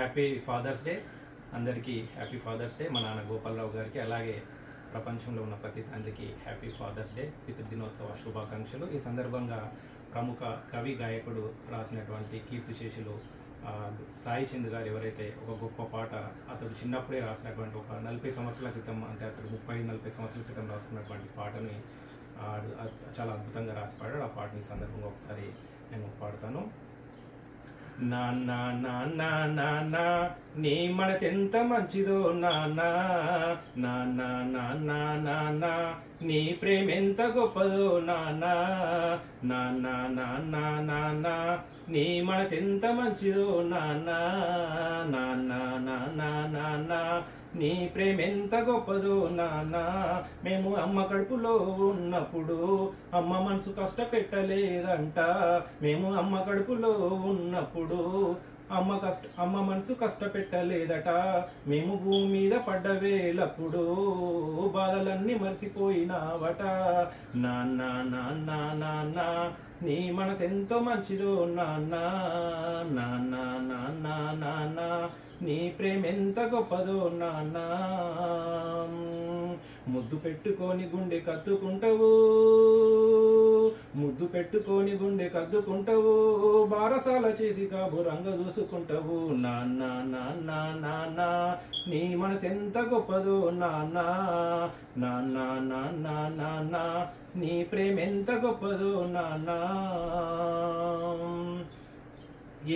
Happy father's day. అందరికీ happy father's day. మా నాన్న గోపాలరావు గారికి, అలాగే ప్రపంచంలో ఉన్న ప్రతి తండ్రికి హ్యాపీ ఫాదర్స్ డే, పితృదినోత్సవ శుభాకాంక్షలు. ఈ సందర్భంగా ప్రముఖ కవి గాయకుడు రాసినటువంటి కీర్తిశేషులు సాయి చంద్ గారు ఎవరైతే ఒక గొప్ప పాట అతడు చిన్నప్పుడే రాసినటువంటి ఒక 40 సంవత్సరాల క్రితం, అంటే అతడు 30-40 సంవత్సరాల క్రితం రాసుకున్నటువంటి పాటని చాలా అద్భుతంగా రాసి పాడాడు. ఆ పాటని ఈ సందర్భంగా ఒకసారి నేను పాడతాను. నాన్న నాన్న నాన్న నీ మనసెంత మంచిదో నాన్న, నాన్న నాన్న నాన్న నీ ప్రేమెంత గొప్పదో నాన్న, నాన్న నాన్న నాన్న నీ మనసెంత మంచిదో నాన్న, నాన్న నాన్న నాన్న నీ ప్రేమెంత గొప్పదో నాన్న. మేము అమ్మ కడుపులో ఉన్నప్పుడు అమ్మ మనసు కష్టపెట్టలేదంట, మేము అమ్మ కడుపులో ఉన్నప్పుడు అమ్మ మనసు కష్టపెట్టలేదట, మేము భూమి మీద పడ్డ వేలప్పుడు బాధలన్నీ మర్చిపోయినావట, నాన్న నాన్న నాన్న నీ మనసెంతో మంచిదో నాన్న, నాన్న నాన్న నాన్న నీ ప్రేమెంత గొప్పదో నాన్న. ముద్దు పెట్టుకొని గుండె కత్తుకుంటావు, ముద్దు పెట్టుకొని గుండె కద్దుకుంటావు, బారసాల చేసి కాబురంగ చూసుకుంటావు, నాన్న నాన్న నాన్న నీ మనసెంత గొప్పదో నాన్న, నాన్న నాన్న నాన్న నీ ప్రేమెంత గొప్పదో నాన్న.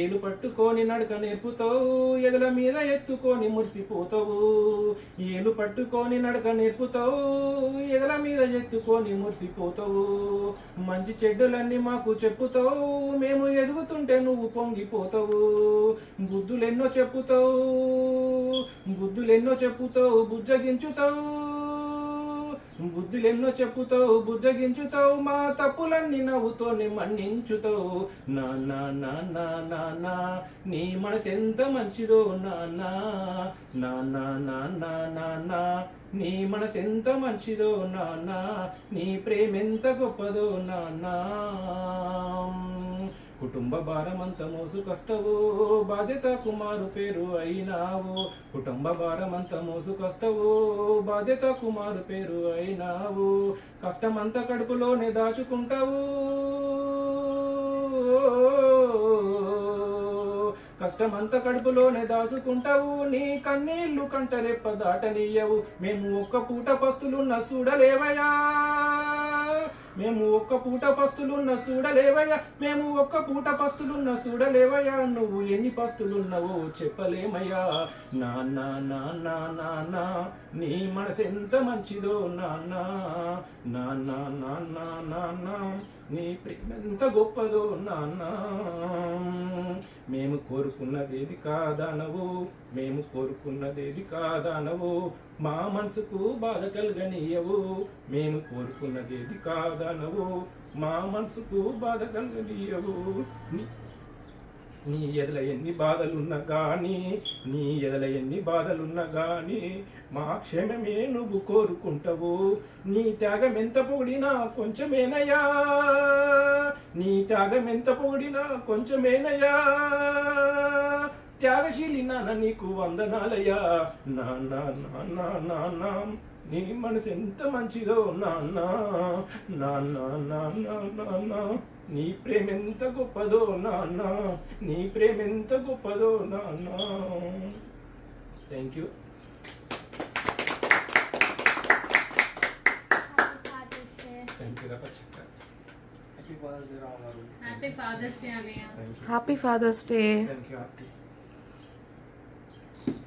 ఏలు పట్టుకొని నడక నేర్పుతావు, ఎదల మీద ఎత్తుకొని మురిసిపోతావు, ఏలు పట్టుకొని నడక నేర్పుతావు, ఎదల మీద ఎత్తుకొని మురిసిపోతావు, మంచి చెడ్డలన్నీ మాకు చెప్పుతావు, మేము ఎదుగుతుంటే నువ్వు పొంగిపోతావు, బుద్ధులెన్నో చెప్పుతావు, బుద్ధులెన్నో చెప్పుతావు, బుజ్జగించుతావు, బుద్ధులెన్నో చెప్పుతావు, బుజ్జగించుతావు, మా తప్పులన్నీ నవ్వుతోనే మన్నించుతావు, నాన్న నాన్న నాన్న నీ మనసెంత మంచిదో నాన్న, నాన్న నాన్న నాన్న నీ మనసెంత మంచిదో నాన్న, నీ ప్రేమెంత గొప్పదో నాన్న. కుటుంబ భారమంత మోసుకొస్తావు, బాధ్యత కుమారు పేరు అయినావు, కుటుంబ భారమంత మోసుకొస్తావు, బాధ్యత కుమారు పేరు అయినావు, కష్టమంతా కడుపులోనే దాచుకుంటావు, కష్టమంతా కడుపులోనే దాచుకుంటావు, నీ కన్నీళ్లు కంటరెప్ప దాటనీయవు, మేము ఒక్క పూట పస్తులున్న చూడలేవయా, మేము ఒక్క పూట పస్తులున్న చూడలేవయ్యా, మేము ఒక్క పూట పస్తులున్న చూడలేవయ్యా, నువ్వు ఎన్ని పస్తులున్నావో చెప్పలేమయ్యా, నాన్న నాన్న నాన్న నీ మనసెంత మంచిదో నాన్న, నాన్న నాన్న నాన్న నీ ప్రేమెంత గొప్పదో నాన్న. మేము కోరుకున్నదేది కాదనవు, మేము కోరుకున్నదేది కాదనవు, మా మనసుకు బాధ కలగనీయవు, మేము కోరుకున్నదేది కాదనవు, మా మనసుకు బాధ కలగనీయవు, నీ ఎదల ఎన్ని బాధలున్నా గాని, నీ ఎదల ఎన్ని బాధలున్నా గాని మా క్షేమమే నువ్వు కోరుకుంటావు, నీ త్యాగం ఎంత పొగిడినా కొంచెమేనయ్యా, నీ త్యాగం ఎంత పొగిడినా కొంచెమేనయ్యా, త్యాగశీలి నాన్న నీకు వందనాలయ్యా, నాన్న నాన్న నాన్న నీ మనసు ఎంత మంచిదో నాన్న, నాన్న నాన్న నాన్న నీ ప్రేమెంత గొప్పదో నాన్న, నీ ప్రేమెంత గొప్పదో నాన్న. Thank you. Happy father's day.